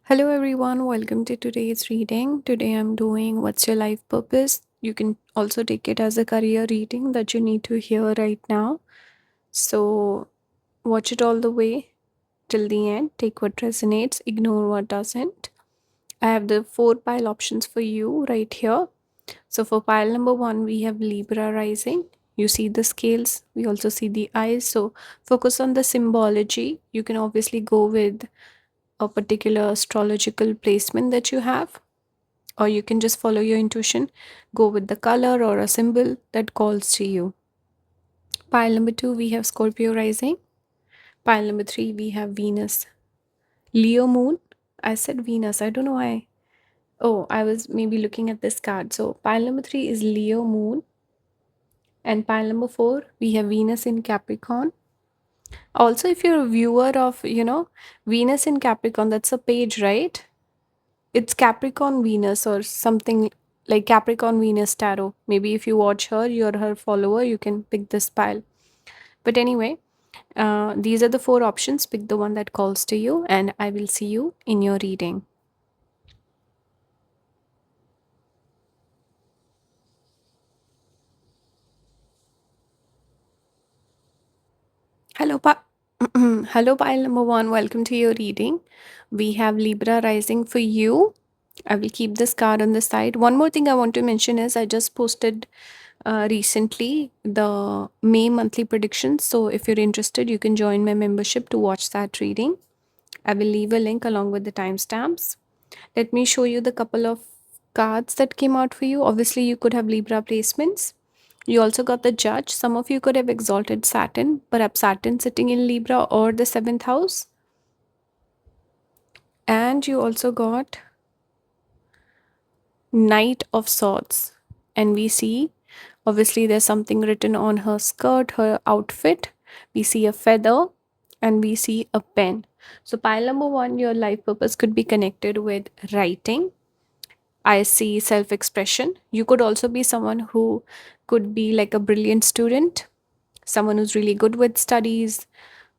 Hello everyone, welcome to today's reading. Today I'm doing What's Your Life Purpose? You can also take it as a career reading that you need to hear right now. So watch it all the way till the end. Take what resonates, ignore what doesn't. I have the 4 pile options for you right here. So for pile number 1, we have Libra rising. You see the scales, we also see the eyes. So focus on the symbology. You can obviously go with a particular astrological placement that you have, or you can just follow your intuition, go with the color or a symbol that calls to you. Pile number 2, we have Scorpio rising. Pile number 3, we have Venus. Leo moon. I said Venus, I don't know why. Oh, I was maybe looking at this card. So pile number 3 is Leo moon. And pile number 4, we have Venus in Capricorn. Also, if you're a viewer of, Venus in Capricorn, that's a page, right? It's Capricorn Venus or something like Capricorn Venus Tarot. Maybe if you watch her, you're her follower, you can pick this pile. But anyway, these are the 4 options. Pick the one that calls to you, and I will see you in your reading. Hello, Hello, pile number 1. Welcome to your reading. We have Libra rising for you. I will keep this card on the side. One more thing I want to mention is I just posted recently the May monthly predictions. So if you're interested, you can join my membership to watch that reading. I will leave a link along with the timestamps. Let me show you the couple of cards that came out for you. Obviously, you could have Libra placements. You also got the Judge. Some of you could have exalted Saturn, perhaps Saturn sitting in Libra or the 7th house. And you also got Knight of Swords. And we see, obviously, there's something written on her skirt, her outfit. We see a feather and we see a pen. So, pile number 1, your life purpose could be connected with writing. I see self expression. You could also be someone who could be like a brilliant student, someone who's really good with studies,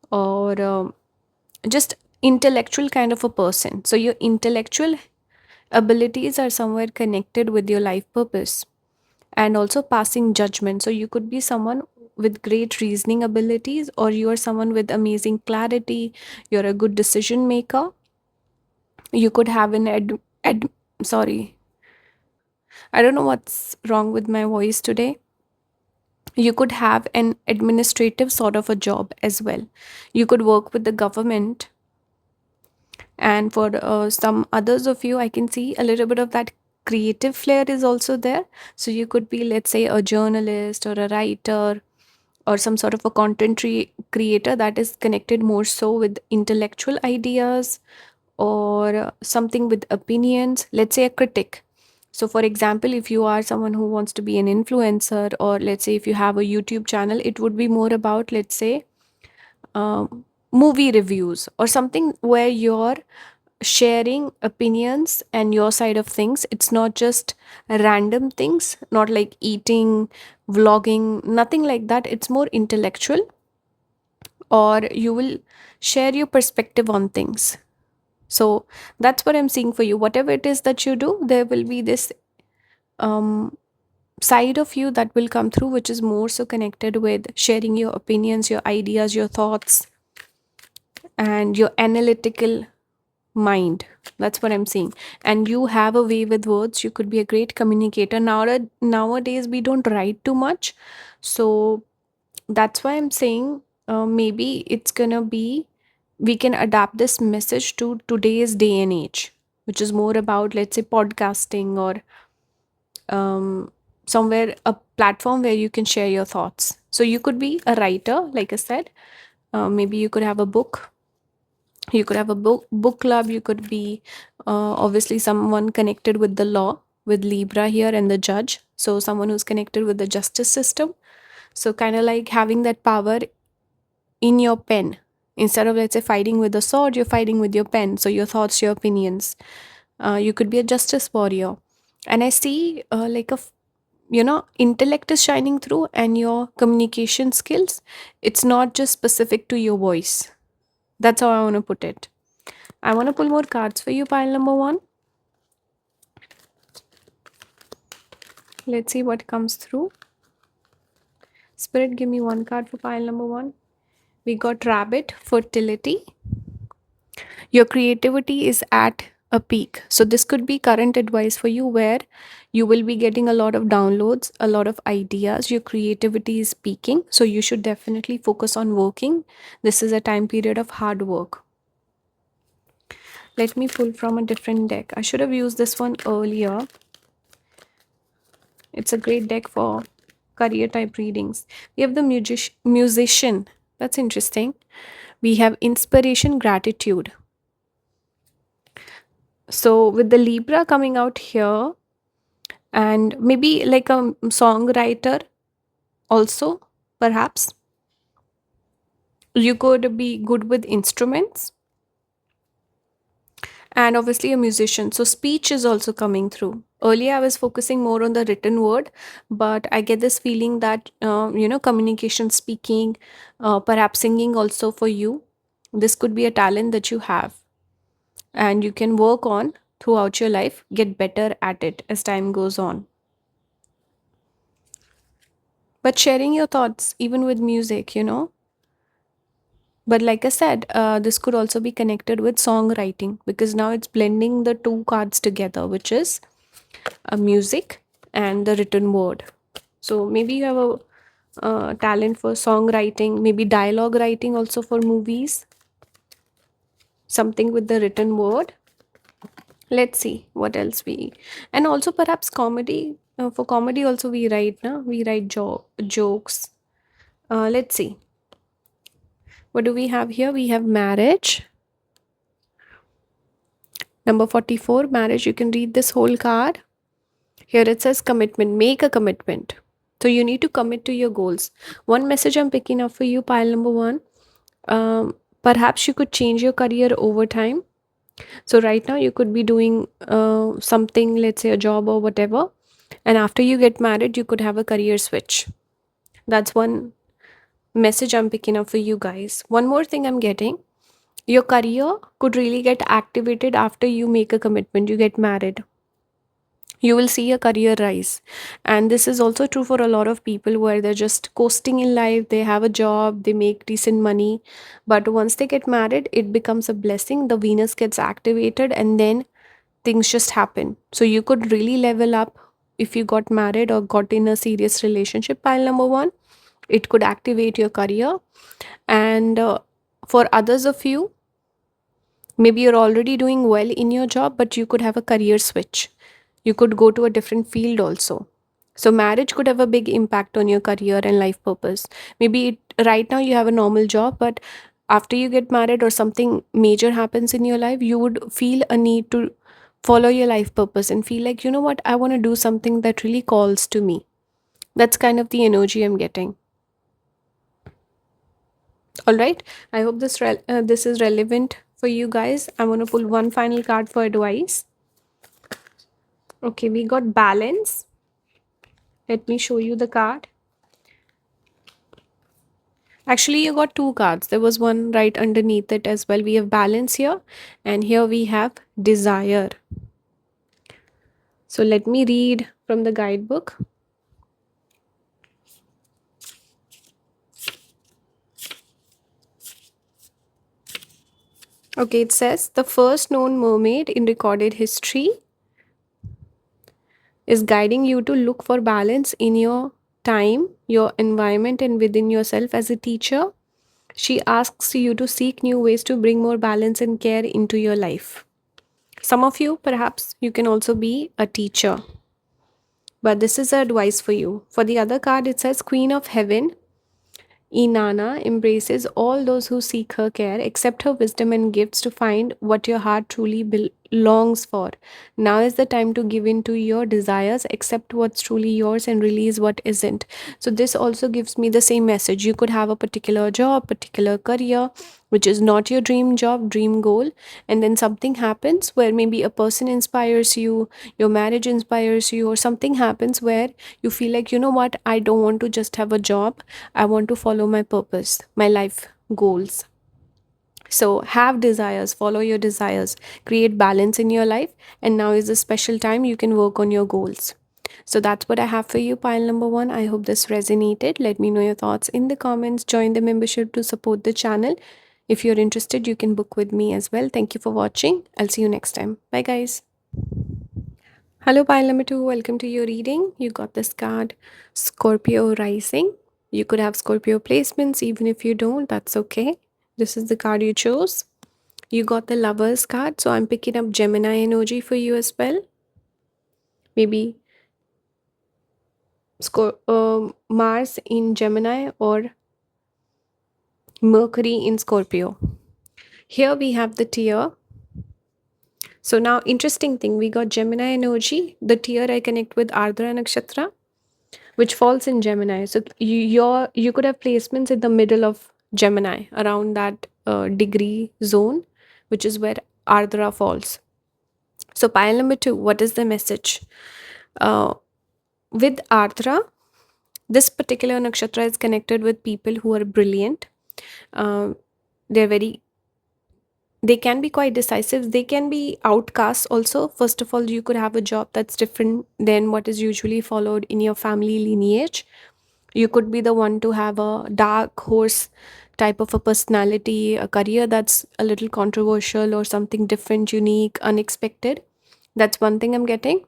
or just intellectual kind of a person. So, your intellectual abilities are somewhere connected with your life purpose, and also passing judgment. So you could be someone with great reasoning abilities, or you are someone with amazing clarity, you're a good decision maker. You could have an sorry, I don't know what's wrong with my voice today. You could have an administrative sort of a job as well. You could work with the government. And for some others of you, I can see a little bit of that creative flair is also there. So you could be, let's say, a journalist or a writer, or some sort of a content creator that is connected more so with intellectual ideas, or something with opinions, let's say a critic. So for example, if you are someone who wants to be an influencer, or let's say if you have a YouTube channel, it would be more about, let's say, movie reviews or something where you're sharing opinions and your side of things. It's not just random things, not like eating, vlogging, nothing like that. It's more intellectual, or you will share your perspective on things. So that's what I'm seeing for you. Whatever it is that you do, there will be this um, side of you that will come through, which is more so connected with sharing your opinions, your ideas, your thoughts, and your analytical mind. That's what I'm seeing. And you have a way with words. You could be a great communicator. Nowadays we don't write too much, so that's why I'm saying, maybe it's gonna be, we can adapt this message to today's day and age, which is more about, let's say, podcasting, or somewhere a platform where you can share your thoughts. So you could be a writer, like I said. Maybe you could have a book, you could have a book club. You could be obviously someone connected with the law, with Libra here and the Judge, so someone who's connected with the justice system. So kind of like having that power in your pen. Instead of, let's say, fighting with a sword, you're fighting with your pen. So your thoughts, your opinions. You could be a justice warrior. And I see like intellect is shining through, and your communication skills. It's not just specific to your voice. That's how I want to put it. I want to pull more cards for you, pile number one. Let's see what comes through. Spirit, give me one card for pile number one. We got rabbit, fertility. Your creativity is at a peak. So, this could be current advice for you where you will be getting a lot of downloads, a lot of ideas. Your creativity is peaking. So, you should definitely focus on working. This is a time period of hard work. Let me pull from a different deck. I should have used this one earlier. It's a great deck for career type readings. We have the musician. That's interesting. We have inspiration, gratitude. So, with the Libra coming out here, and maybe like a songwriter also, perhaps you could be good with instruments, and obviously a musician. So, speech is also coming through. Earlier, I was focusing more on the written word, but I get this feeling that, communication, speaking, perhaps singing also for you. This could be a talent that you have, and you can work on throughout your life, get better at it as time goes on. But sharing your thoughts, even with music. But like I said, this could also be connected with songwriting because now it's blending the two cards together, which is music and the written word. So maybe you have a talent for songwriting, maybe dialogue writing also for movies, something with the written word. Let's see what else we, and also perhaps comedy. For comedy also we write, na? We write jokes. Let's see. What do we have here? We have marriage. Number 44, marriage. You can read this whole card. Here it says commitment. Make a commitment. So you need to commit to your goals. One message I'm picking up for you, pile number one. Perhaps you could change your career over time. So right now you could be doing something, let's say a job or whatever. And after you get married, you could have a career switch. That's one message I'm picking up for you guys. One more thing I'm getting, your career could really get activated after you make a commitment, you get married. You will see a career rise. And this is also true for a lot of people where they're just coasting in life, they have a job, they make decent money. But once they get married, it becomes a blessing. The Venus gets activated and then things just happen. So you could really level up if you got married or got in a serious relationship, pile number one. It could activate your career. And for others of you, maybe you're already doing well in your job, but you could have a career switch. You could go to a different field also. So, marriage could have a big impact on your career and life purpose. Maybe right now you have a normal job, but after you get married or something major happens in your life, you would feel a need to follow your life purpose and feel like, you know what, I want to do something that really calls to me. That's kind of the energy I'm getting. All right. I hope this is relevant for you guys. I want to pull one final card for advice. Okay, we got balance. Let me show you the card. Actually, you got two cards. There was one right underneath it as well. We have balance here, and here we have desire. So let me read from the guidebook. Okay, it says the first known mermaid in recorded history is guiding you to look for balance in your time, your environment, and within yourself as a teacher. She asks you to seek new ways to bring more balance and care into your life. Some of you, perhaps, you can also be a teacher. But this is advice for you. For the other card, it says Queen of Heaven. Inanna embraces all those who seek her care, accept her wisdom and gifts to find what your heart truly longs for. Now is the time to give in to your desires, accept what's truly yours, and release what isn't. So, this also gives me the same message. You could have a particular job, particular career, which is not your dream job, dream goal, and then something happens where maybe a person inspires you, your marriage inspires you, or something happens where you feel like, you know what, I don't want to just have a job, I want to follow my purpose, my life goals. So have desires, follow your desires, create balance in your life, and now is a special time you can work on your goals. So that's what I have for you, pile number one. I hope this resonated. Let me know your thoughts in the comments. Join the membership to support the channel. If you're interested, you can book with me as well. Thank you for watching. I'll see you next time. Bye, guys. Hello, pile number two. Welcome to your reading. You got this card, Scorpio Rising. You could have Scorpio placements, even if you don't, that's okay. This is the card you chose. You got the Lovers card, so I'm picking up Gemini energy for you as well. Maybe Mars in Gemini or Mercury in Scorpio. Here we have the tier. So now, interesting thing, we got Gemini energy. The tier I connect with Ardra Nakshatra, which falls in Gemini. So you could have placements in the middle of Gemini, around that degree zone, which is where Ardra falls. So pile number two, what is the message? Uh, with Ardra, this particular nakshatra is connected with people who are brilliant. Uh, they're very, they can be quite decisive. They can be outcasts also. First of all, you could have a job that's different than what is usually followed in your family lineage. You could be the one to have a dark horse type of a personality, a career that's a little controversial or something different, unique, unexpected. That's one thing I'm getting.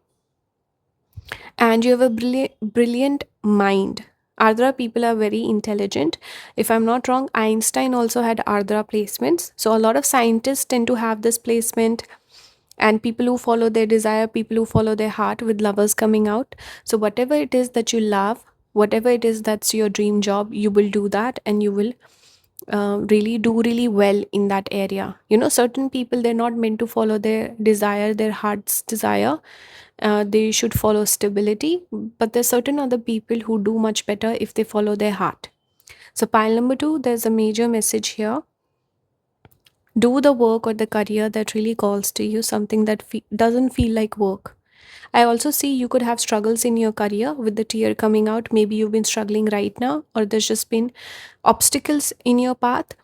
And you have a brilliant mind. Ardra people are very intelligent. If I'm not wrong, Einstein also had Ardra placements. So a lot of scientists tend to have this placement, and people who follow their desire, people who follow their heart, with Lovers coming out. So whatever it is that you love, whatever it is that's your dream job, you will do that, and you will really do really well in that area. You know, certain people, they're not meant to follow their desire, their heart's desire. They should follow stability, but there's certain other people who do much better if they follow their heart. So pile number two, there's a major message here. Do the work or the career that really calls to you, something that doesn't feel like work. I also see you could have struggles in your career with the tier coming out. Maybe you've been struggling right now, or there's just been obstacles in your path.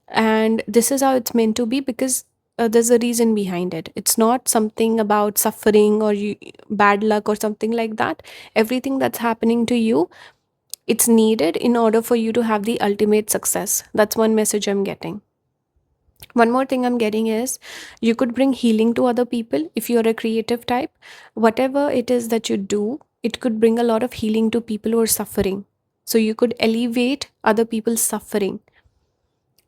And this is how it's meant to be, because there's a reason behind it. It's not something about suffering or bad luck or something like that. Everything that's happening to you, it's needed in order for you to have the ultimate success. That's one message I'm getting. One more thing I'm getting is you could bring healing to other people if you're a creative type. Whatever it is that you do, it could bring a lot of healing to people who are suffering. So you could alleviate other people's suffering.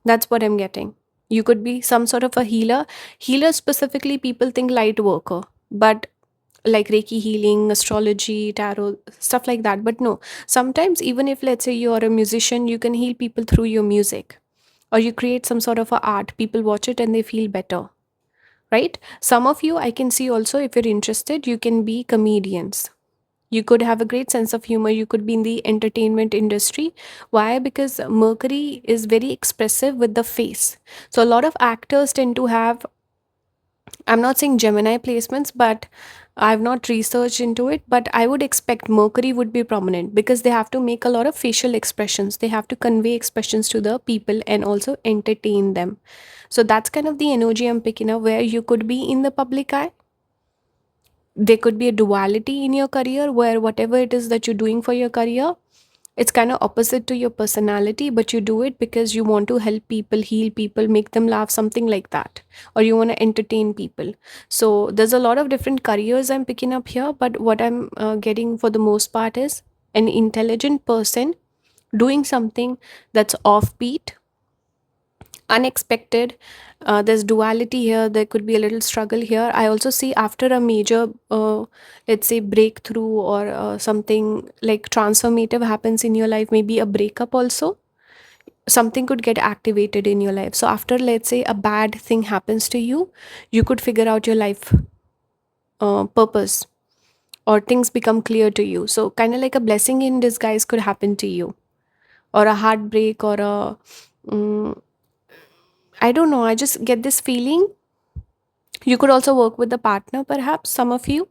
That's what I'm getting. You could be some sort of a healer. Healer, specifically, people think light worker, but like Reiki healing, astrology, tarot, stuff like that. But no, sometimes, even if, let's say, you are a musician, you can heal people through your music, or you create some sort of a art. People watch it and they feel better, right? Some of you, I can see also, if you're interested, you can be comedians. You could have a great sense of humor. You could be in the entertainment industry. Why? Because Mercury is very expressive with the face. So a lot of actors tend to have, I'm not saying Gemini placements, but I've not researched into it, but I would expect Mercury would be prominent because they have to make a lot of facial expressions. They have to convey expressions to the people and also entertain them. So that's kind of the energy I'm picking up, where you could be in the public eye. There could be a duality in your career where whatever it is that you're doing for your career, it's kind of opposite to your personality, but you do it because you want to help people, heal people, make them laugh, something like that, or you want to entertain people. So there's a lot of different careers I'm picking up here, but what I'm getting for the most part is an intelligent person doing something that's offbeat, unexpected. There's duality here. There could be a little struggle here. I also see after a major, let's say, breakthrough, or something like transformative happens in your life, maybe a breakup also, something could get activated in your life. So after, let's say, a bad thing happens to you, you could figure out your life purpose, or things become clear to you. So kind of like a blessing in disguise could happen to you, or a heartbreak, or a I don't know, I just get this feeling. You could also work with the partner, perhaps, some of you.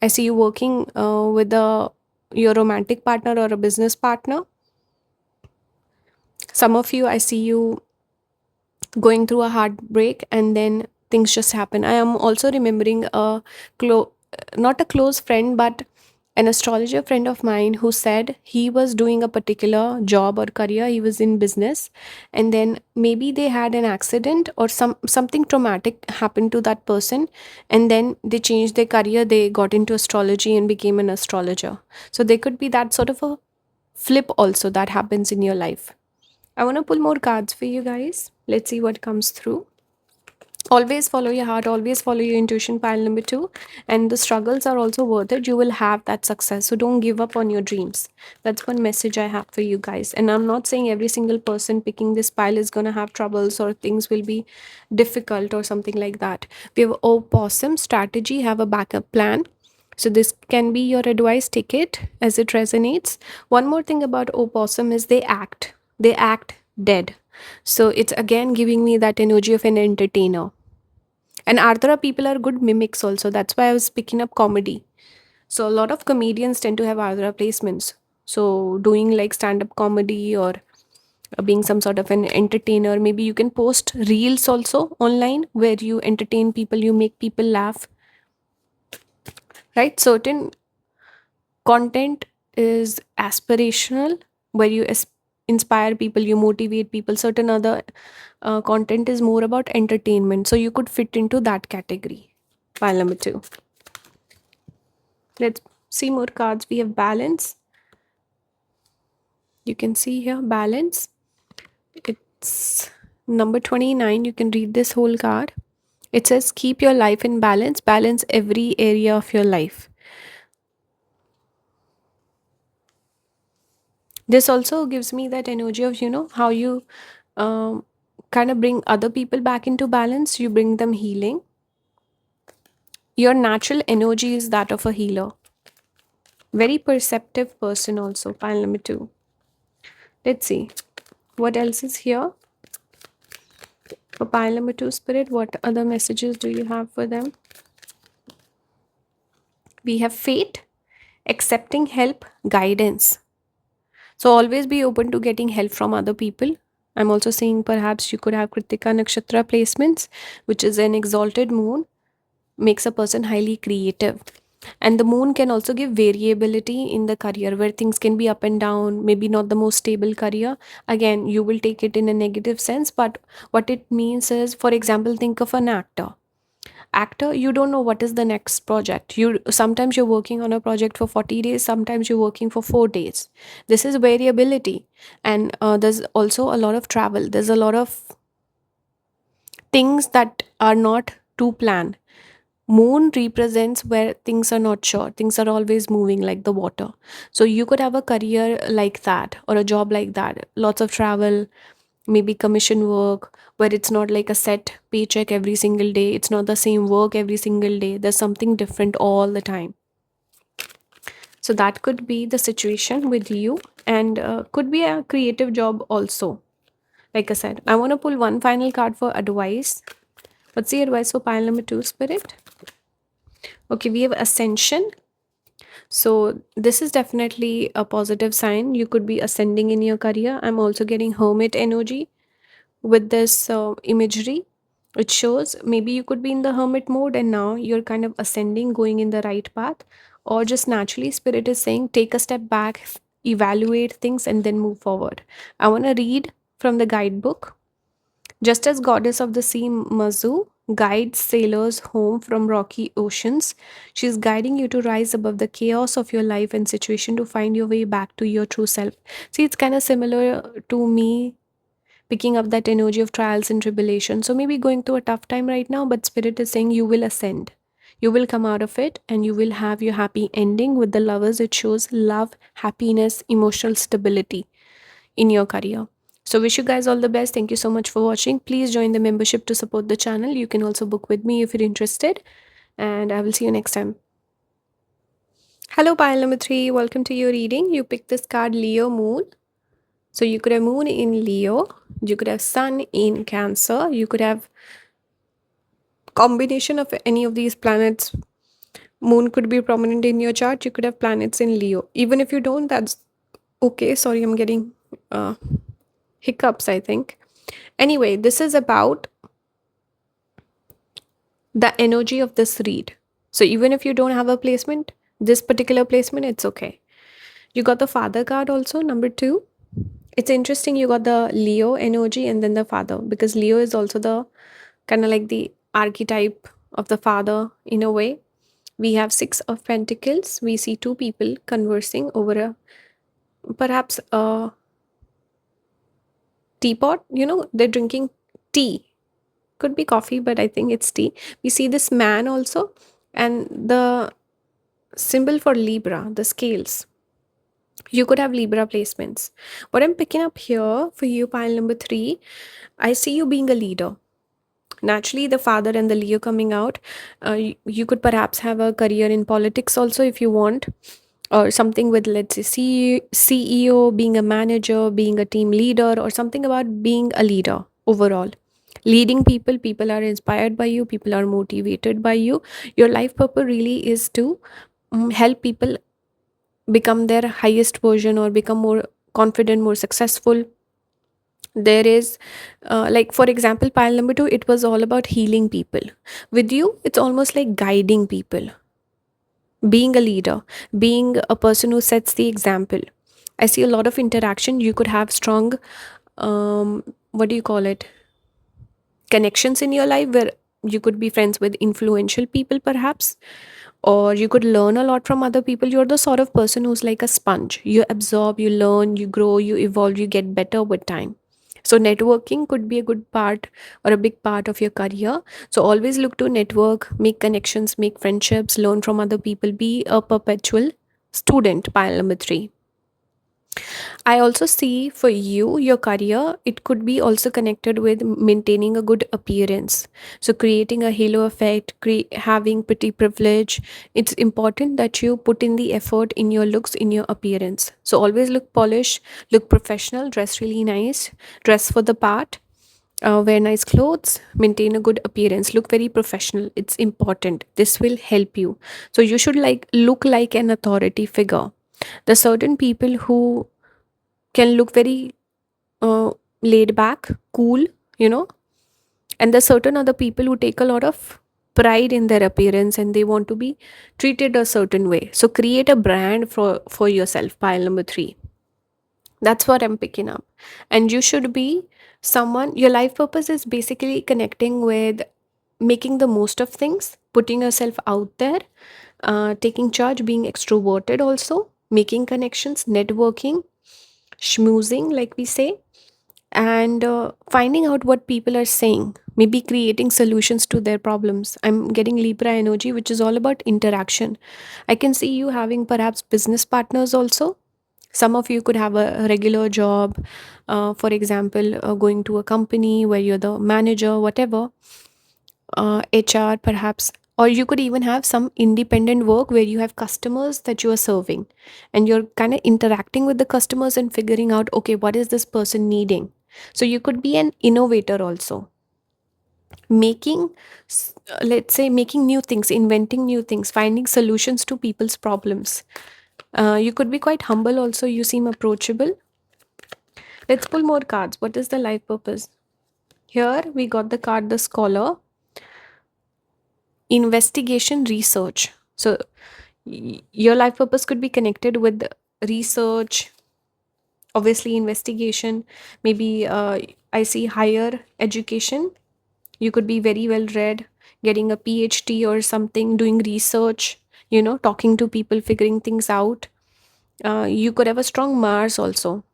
I see you working with your romantic partner or a business partner. Some of you, I see you going through a heartbreak, and then things just happen. I am also remembering a clo- not a close friend, but an astrologer friend of mine who said he was doing a particular job or career, he was in business, and then maybe they had an accident or something traumatic happened to that person, and then they changed their career, they got into astrology and became an astrologer. So there could be that sort of a flip also that happens in your life. I want to pull more cards for you guys. Let's see what comes through. Always follow your heart, always follow your intuition, pile number two. And the struggles are also worth it. You will have that success. So don't give up on your dreams. That's one message I have for you guys. And I'm not saying every single person picking this pile is going to have troubles or things will be difficult or something like that. We have opossum strategy, have a backup plan. So this can be your advice, take it as it resonates. One more thing about opossum is they act. They act dead. So it's again giving me that energy of an entertainer. And Ardhara people are good mimics also. That's why I was picking up comedy. So a lot of comedians tend to have Ardhara placements. So doing like stand-up comedy or being some sort of an entertainer. Maybe you can post reels also online where you entertain people, you make people laugh. Right? Certain content is aspirational where you inspire people, you motivate people. Certain other content is more about entertainment, so you could fit into that category. Pile number two. Let's see more cards. We have balance. You can see here balance. It's number 29. You can read this whole card. It says keep your life in balance, balance every area of your life. This also gives me that energy of, how you um, kind of bring other people back into balance, you bring them healing. Your natural energy is that of a healer. Very perceptive person, also. Pile number two. Let's see what else is here for pile number two, spirit. What other messages do you have for them? We have fate, accepting help, guidance. So always be open to getting help from other people. I'm also seeing perhaps you could have Kritika Nakshatra placements, which is an exalted moon, makes a person highly creative. And the moon can also give variability in the career where things can be up and down, maybe not the most stable career. Again, you will take it in a negative sense, but what it means is, for example, think of an actor. You don't know what is the next project. You sometimes you're working on a project for 40 days, sometimes you're working for 4 days. This is variability. And there's also a lot of travel, there's a lot of things that are not to plan. Moon represents where things are not sure, things are always moving like the water. So you could have a career like that or a job like that, lots of travel, maybe commission work where it's not like a set paycheck every single day, it's not the same work every single day, there's something different all the time. So that could be the situation with you, and could be a creative job also. Like I said, I want to pull one final card for advice. What's the advice for pile number two, spirit? Okay, we have ascension. So this is definitely a positive sign. You could be ascending in your career. I'm also getting hermit energy with this imagery. It shows maybe you could be in the hermit mode and now you're kind of ascending, going in the right path, or just naturally spirit is saying take a step back, evaluate things, and then move forward. I want to read from the guidebook. Just as goddess of the sea Mazu guides sailors home from rocky oceans, she is guiding you to rise above the chaos of your life and situation to find your way back to your true self. See, it's kind of similar to me picking up that energy of trials and tribulation. So maybe going through a tough time right now, but spirit is saying you will ascend. You will come out of it and you will have your happy ending. With the lovers, it shows love, happiness, emotional stability in your career. So wish you guys all the best. Thank you so much for watching. Please join the membership to support the channel. You can also book with me if you're interested. And I will see you next time. Hello, pile number three. Welcome to your reading. You picked this card, Leo Moon. So you could have moon in Leo. You could have sun in Cancer. You could have combination of any of these planets. Moon could be prominent in your chart. You could have planets in Leo. Even if you don't, that's okay. Sorry, I'm getting hiccups, I think. Anyway, this is about the energy of this read. So even if you don't have a placement, this particular placement, it's okay. You got the father card also, number 2. It's interesting you got the Leo energy and then the father, because Leo is also the kind of like the archetype of the father in a way. We have 6 of pentacles. We see 2 people conversing over a perhaps a teapot. They're drinking tea. Could be coffee, but I think it's tea. We see this man also, and the symbol for Libra, the scales. You could have Libra placements. What I'm picking up here for you, pile number 3, I see you being a leader. Naturally, the father and the Leo coming out. You could perhaps have a career in politics also if you want, or something with, let's say, CEO, being a manager, being a team leader, or something about being a leader overall. Leading people, people are inspired by you, people are motivated by you. Your life purpose really is to help people become their highest version or become more confident, more successful. There is like for example, pile number 2, it was all about healing people. With you, it's almost like guiding people, being a leader, being a person who sets the example. I see a lot of interaction. You could have strong what do you call it, connections in your life, where you could be friends with influential people perhaps, or you could learn a lot from other people. You're the sort of person who's like a sponge. You absorb, you learn, you grow, you evolve, you get better with time. So networking could be a good part or a big part of your career. So always look to network, make connections, make friendships, learn from other people, be a perpetual student. Pile number 3, I also see for you, your career, it could be also connected with maintaining a good appearance. So, creating a halo effect, having pretty privilege. It's important that you put in the effort in your looks, in your appearance. So, always look polished, look professional, dress really nice, dress for the part. Wear nice clothes, maintain a good appearance, look very professional. It's important. This will help you. So you should like look like an authority figure. There's certain people who can look very uh, laid back, cool, you know, and there's certain other people who take a lot of pride in their appearance and they want to be treated a certain way. So create a brand for yourself. Pile number 3. That's what I'm picking up. And you should be someone, your life purpose is basically connecting with making the most of things, putting yourself out there, taking charge, being extroverted also, making connections, networking, schmoozing, like we say, and finding out what people are saying, maybe creating solutions to their problems. I'm getting Libra energy, which is all about interaction. I can see you having perhaps business partners also. Some of you could have a regular job, for example, going to a company where you're the manager, whatever, HR perhaps. Or you could even have some independent work where you have customers that you are serving and you're kind of interacting with the customers and figuring out, okay, what is this person needing? So you could be an innovator also, making, let's say, making new things, inventing new things, finding solutions to people's problems. You could be quite humble also. You seem approachable. Let's pull more cards. What is the life purpose? Here we got the card, the scholar, investigation, research. So your life purpose could be connected with research, obviously investigation, maybe I see higher education. You could be very well read, getting a PhD or something, doing research, talking to people, figuring things out. You could have a strong Mars also.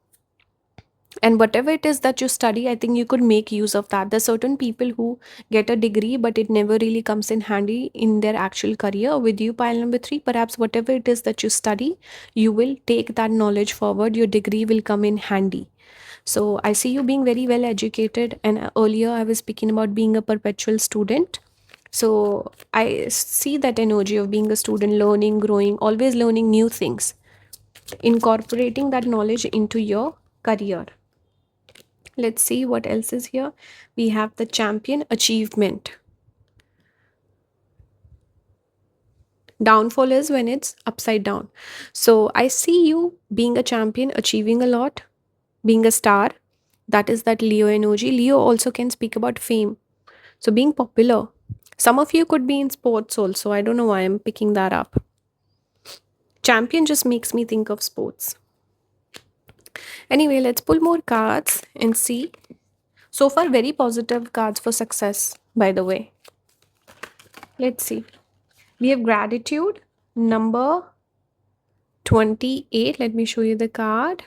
And whatever it is that you study, I think you could make use of that. There's certain people who get a degree but it never really comes in handy in their actual career. With you, pile number 3, perhaps whatever it is that you study, you will take that knowledge forward. Your degree will come in handy. So I see you being very well educated, and earlier I was speaking about being a perpetual student. So I see that energy of being a student, learning, growing, always learning new things, incorporating that knowledge into your career. Let's see what else is here. We have the champion, achievement. Downfall is when it's upside down. So I see you being a champion, achieving a lot, being a star. That is that Leo energy. Leo also can speak about fame. So being popular. Some of you could be in sports also. I don't know why I'm picking that up. Champion just makes me think of sports. Anyway, let's pull more cards and see. So far, very positive cards for success, by the way. Let's see. We have gratitude, number 28. Let me show you the card.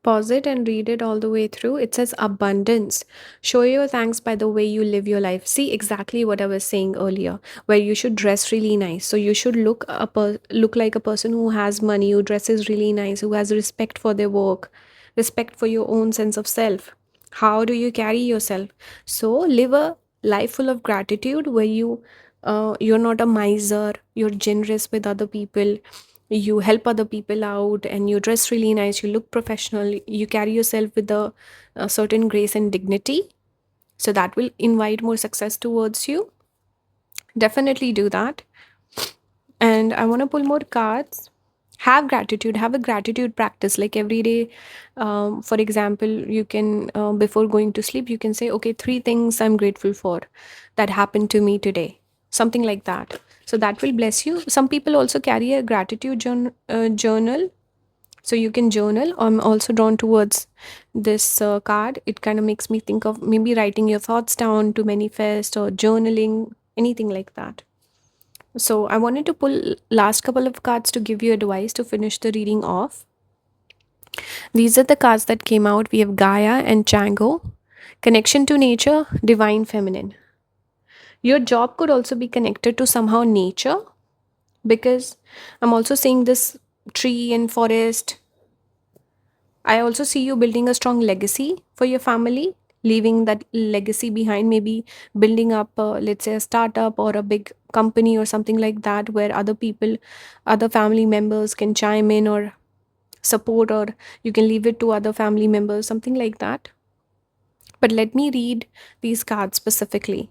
Pause it and read it all the way through. It says abundance. Show your thanks by the way you live your life. See exactly what I was saying earlier, where you should dress really nice. So you should look like a person who has money, who dresses really nice, who has respect for their work, respect for your own sense of self. How do you carry yourself? So live a life full of gratitude where you're not a miser, you're generous with other people, you help other people out, and you dress really nice, you look professional, you carry yourself with a certain grace and dignity. So that will invite more success towards you. Definitely do that. And I want to pull more cards. Have gratitude, have a gratitude practice like every day. For example, you can before going to sleep you can say, okay, 3 things I'm grateful for that happened to me today, something like that. So that will bless you. Some people also carry a gratitude journal. So you can journal. I'm also drawn towards this card. It kind of makes me think of maybe writing your thoughts down to manifest, or journaling, anything like that. So I wanted to pull last couple of cards to give you advice to finish the reading off. These are the cards that came out. We have Gaia and Chango. Connection to nature, divine feminine. Your job could also be connected to somehow nature, because I'm also seeing this tree and forest. I also see you building a strong legacy for your family, leaving that legacy behind, maybe building up, let's say, a startup or a big company or something like that, where other people, other family members can chime in or support, or you can leave it to other family members, something like that. But let me read these cards specifically.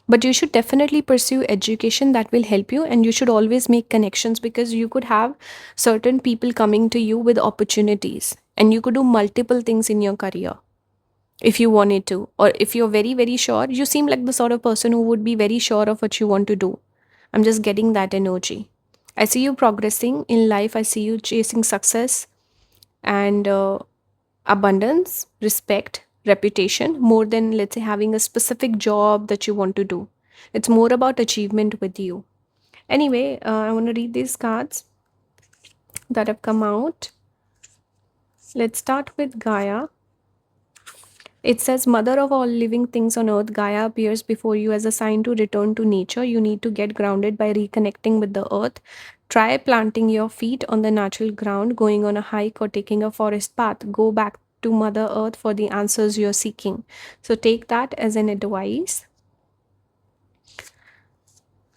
But you should definitely pursue education that will help you, and you should always make connections, because you could have certain people coming to you with opportunities, and you could do multiple things in your career if you wanted to, or if you're very very sure. You seem like the sort of person who would be very sure of what you want to do. I'm just getting that energy. I see you progressing in life. I see you chasing success and abundance, respect, reputation, more than, let's say, having a specific job that you want to do. It's more about achievement with you. Anyway, I want to read these cards that have come out. Let's start with Gaia. It says, Mother of all living things on earth, Gaia appears before you as a sign to return to nature. You need to get grounded by reconnecting with the earth. Try planting your feet on the natural ground, going on a hike, or taking a forest path. Go back to Mother Earth for the answers you're seeking. So take that as an advice.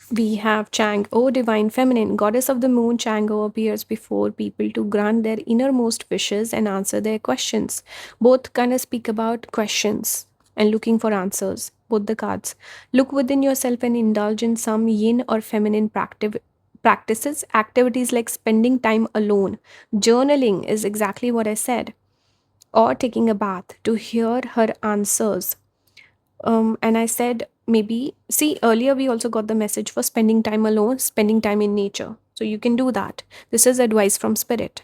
We have Chang'o, divine feminine. Goddess of the moon, Chang'o appears before people to grant their innermost wishes and answer their questions. Both kind of speak about questions and looking for answers. Both the cards. Look within yourself and indulge in some yin or feminine practices. Activities like spending time alone. Journaling is exactly what I said. Or taking a bath to hear her answers. And I said, maybe, see, earlier we also got the message for spending time alone, spending time in nature. So you can do that. This is advice from Spirit.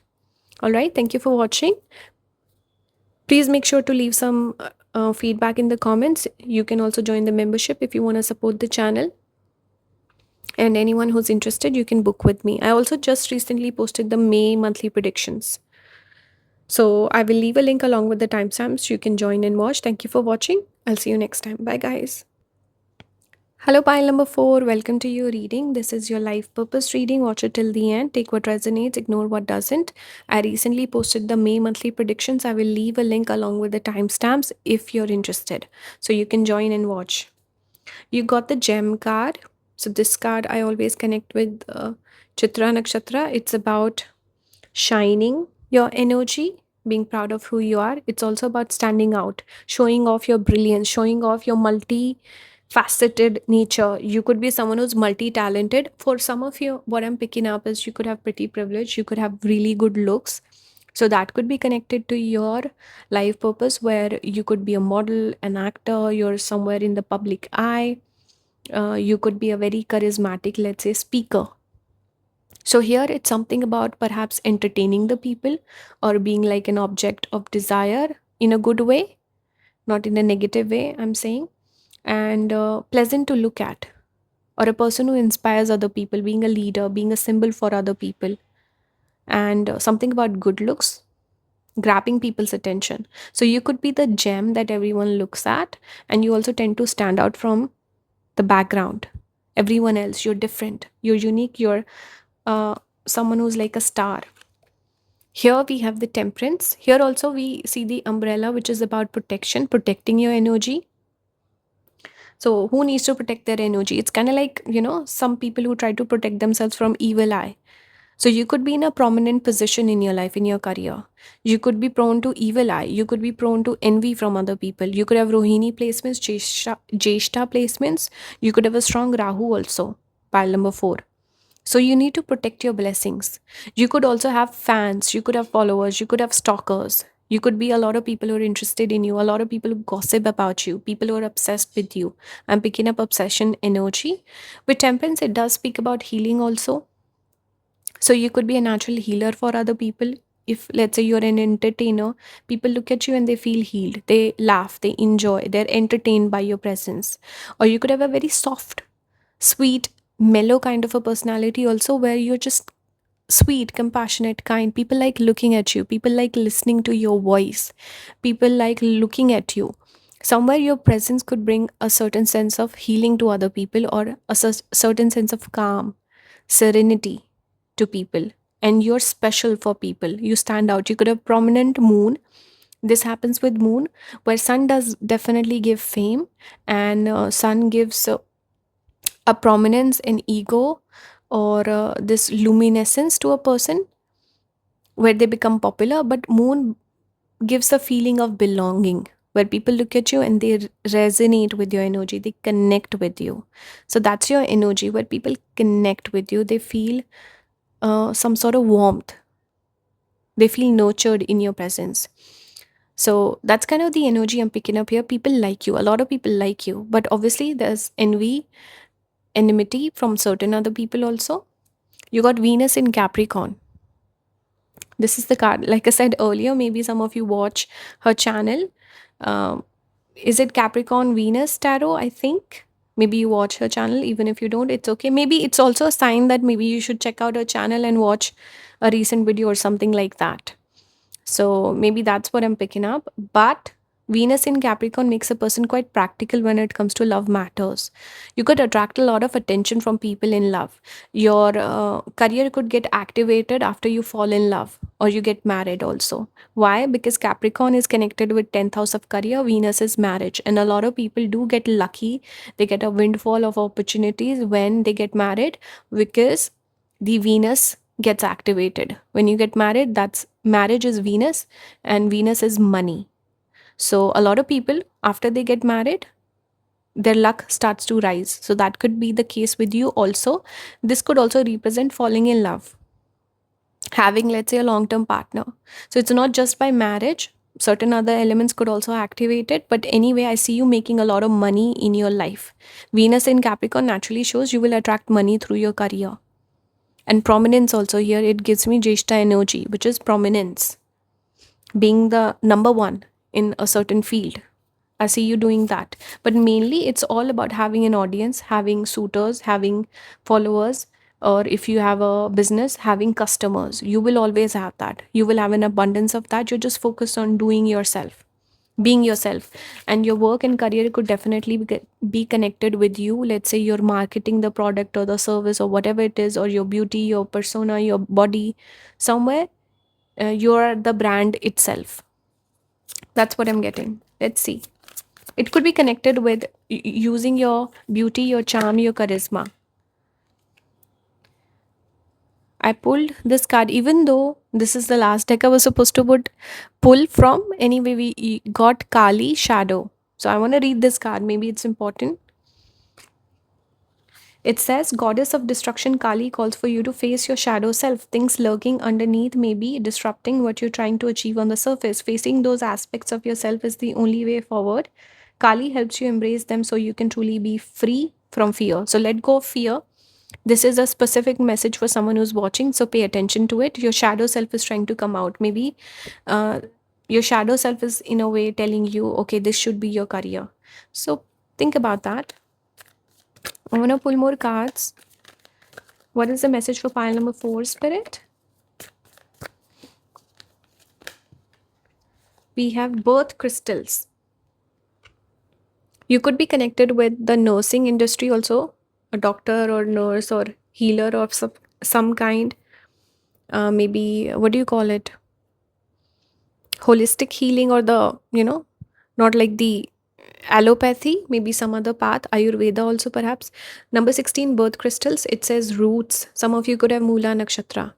All right. Thank you for watching. Please make sure to leave some feedback in the comments. You can also join the membership if you want to support the channel. And anyone who's interested, you can book with me. I also just recently posted the May monthly predictions. So I will leave a link along with the timestamps. You can join and watch. Thank you for watching. I'll see you next time. Bye, guys. Hello, pile number 4. Welcome to your reading. This is your life purpose reading. Watch it till the end. Take what resonates, ignore what doesn't. I recently posted the May monthly predictions. I will leave a link along with the timestamps if you're interested. So you can join and watch. You got the gem card. So this card I always connect with Chitra Nakshatra. It's about shining your energy, being proud of who you are. It's also about standing out, showing off your brilliance, showing off your multi-faceted nature. You could be someone who's multi-talented. For some of you, what I'm picking up is you could have pretty privilege, you could have really good looks, So that could be connected to your life purpose, where you could be a model, an actor, you're somewhere in the public eye. You could be a very charismatic, let's say, speaker. So here it's something about perhaps entertaining the people, or being like an object of desire in a good way, not in a negative way, I'm saying, and pleasant to look at, or a person who inspires other people, being a leader, being a symbol for other people, and something about good looks, grabbing people's attention. So you could be the gem that everyone looks at, and you also tend to stand out from the background. Everyone else, you're different, you're unique, you're uh, someone who's like a star. Here we have the temperance. Here also we see the umbrella, which is about protection, protecting your energy. So who needs to protect their energy? It's kind of like, some people who try to protect themselves from evil eye. So you could be in a prominent position in your life, in your career. You could be prone to evil eye. You could be prone to envy from other people. You could have Rohini placements, Jeshta placements. You could have a strong Rahu also, pile number 4. So you need to protect your blessings. You could also have fans, you could have followers, you could have stalkers. You could be a lot of people who are interested in you, a lot of people who gossip about you, people who are obsessed with you. I'm picking up obsession energy. With temperance, it does speak about healing also. So you could be a natural healer for other people. If, let's say, you're an entertainer, people look at you and they feel healed. They laugh, they enjoy, they're entertained by your presence. Or you could have a very soft, sweet, mellow kind of a personality also, where you're just sweet, compassionate, kind. People like looking at you, people like listening to your voice, people like looking at you. Somewhere your presence could bring a certain sense of healing to other people, or a certain sense of calm, serenity to people. And you're special for people. You stand out. You could have prominent moon. This happens with moon, where sun does definitely give fame, and sun gives a prominence, an ego, or this luminescence to a person, where they become popular. But moon gives a feeling of belonging, where people look at you and they resonate with your energy, they connect with you. So that's your energy, where people connect with you, they feel some sort of warmth, they feel nurtured in your presence. So that's kind of the energy I'm picking up here. People like you, a lot of people like you, but obviously there's envy, enmity from certain other people also. You got Venus in Capricorn. This is the card. Like I said earlier, maybe some of you watch her channel. Um, is it Capricorn Venus Tarot? I think. Maybe you watch her channel. Even if you don't, it's okay. Maybe it's also a sign that maybe you should check out her channel and watch a recent video or something like that. So maybe that's what I'm picking up. But Venus in Capricorn makes a person quite practical when it comes to love matters. You could attract a lot of attention from people in love. Your career could get activated after you fall in love, or you get married also. Why? Because Capricorn is connected with 10th house of career, Venus is marriage. And a lot of people do get lucky. They get a windfall of opportunities when they get married, because the Venus gets activated. When you get married, that's marriage is Venus, and Venus is money. So a lot of people, after they get married, their luck starts to rise. So that could be the case with you also. This could also represent falling in love, having, let's say, a long term partner. So it's not just by marriage, certain other elements could also activate it. But anyway, I see you making a lot of money in your life. Venus in Capricorn naturally shows you will attract money through your career. And prominence also, here it gives me Jeshta energy, which is prominence, being the number one in a certain field. I see you doing that. But mainly it's all about having an audience, having suitors, having followers, or if you have a business, having customers. You will always have that. You will have an abundance of that. You're just focused on doing yourself, being yourself. And your work and career could definitely be connected with you. Let's say you're marketing the product or the service or whatever it is, or your beauty, your persona, your body. Somewhere you're the brand itself. That's what I'm getting. Let's see. It could be connected with using your beauty, your charm, your charisma. I pulled this card, even though this is the last deck I was supposed to pull from. Anyway, we got Kali Shadow. So I want to read this card. Maybe it's important. It says, Goddess of Destruction Kali calls for you to face your shadow self. Things lurking underneath may be disrupting what you're trying to achieve on the surface. Facing those aspects of yourself is the only way forward. Kali helps you embrace them so you can truly be free from fear. So let go of fear. This is a specific message for someone who's watching, so pay attention to it. Your shadow self is trying to come out. Maybe uh, your shadow self is, in a way, telling you, okay, this should be your career. So think about that. I want to pull more cards. What is the message for pile number 4, Spirit? We have birth crystals. You could be connected with the nursing industry also, a doctor or nurse or healer of some kind. Maybe, what do you call it? Holistic healing, or the, not like the allopathy, maybe some other path, Ayurveda also perhaps. Number 16, birth crystals. It says roots. Some of you could have Mula Nakshatra.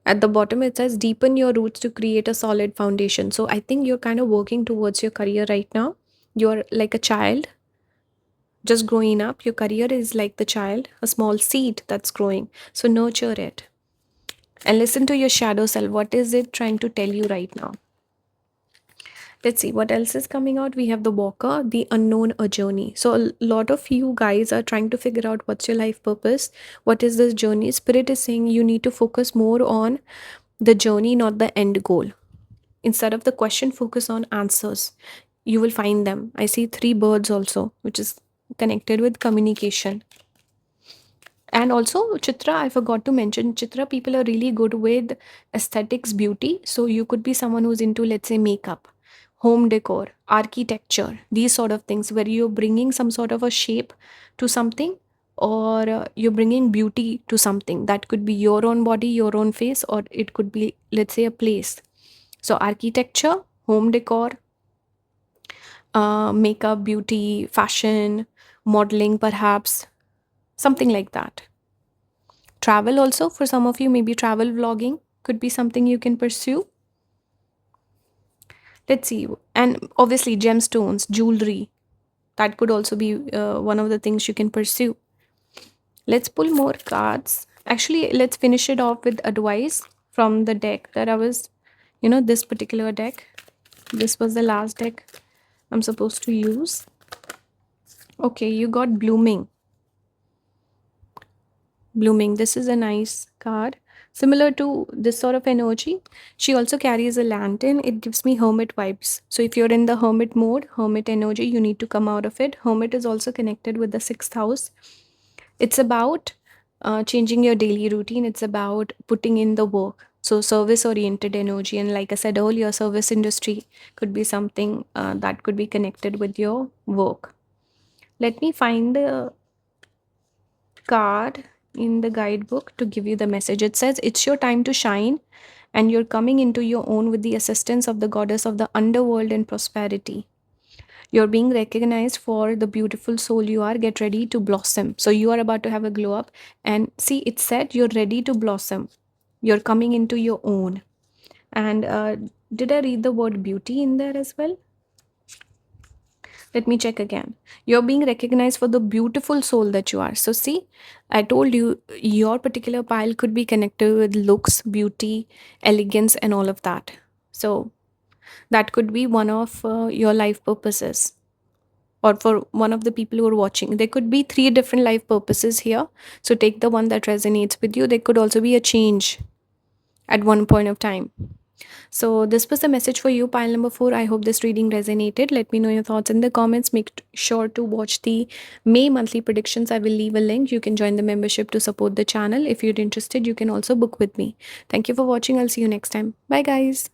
At the bottom, it says deepen your roots to create a solid foundation. So I think you're kind of working towards your career right now. You're like a child just growing up. Your career is like the child, a small seed that's growing. So nurture it and listen to your shadow self. What is it trying to tell you right now? Let's see what else is coming out. We have the walker, the unknown, a journey. So a lot of you guys are trying to figure out what's your life purpose. What is this journey? Spirit is saying you need to focus more on the journey, not the end goal. Instead of the question, focus on answers. You will find them. I see 3 birds also, which is connected with communication. And also, Chitra, I forgot to mention, Chitra people are really good with aesthetics, beauty. So you could be someone who's into, let's say, makeup, home decor, architecture, these sort of things, where you're bringing some sort of a shape to something, or you're bringing beauty to something. That could be your own body, your own face, or it could be, let's say, a place. So architecture, home decor, makeup, beauty, fashion, modeling, perhaps, something like that. Travel also, for some of you, maybe travel vlogging could be something you can pursue. Let's see. And obviously, gemstones, jewelry, that could also be one of the things you can pursue. Let's pull more cards. Actually, let's finish it off with advice from the deck that I was, this particular deck. This was the last deck I'm supposed to use. Okay, you got blooming. Blooming. This is a nice card. Similar to this sort of energy, she also carries a lantern. It gives me hermit vibes. So if you're in the hermit mode, hermit energy, you need to come out of it. Hermit is also connected with the 6th house. It's about changing your daily routine. It's about putting in the work. So service oriented energy. And like I said earlier, service industry could be something that could be connected with your work. Let me find the card in the guidebook to give you the message. It says it's your time to shine and you're coming into your own with the assistance of the goddess of the underworld and prosperity. You're being recognized for the beautiful soul you are. Get ready to blossom. So you are about to have a glow up. And see, it said you're ready to blossom. You're coming into your own. And did I read the word beauty in there as well? Let me check again. You're being recognized for the beautiful soul that you are. So, see, I told you your particular pile could be connected with looks, beauty, elegance, and all of that. So, that could be one of your life purposes. Or for one of the people who are watching, there could be 3 different life purposes here. So, take the one that resonates with you. There could also be a change at one point of time. So this was the message for you, pile number 4. I hope this reading resonated. Let me know your thoughts in the comments. Make sure to watch the May monthly predictions. I will leave a link. You can join the membership to support the channel. If you're interested, you can also book with me. Thank you for watching. I'll see you next time. Bye guys.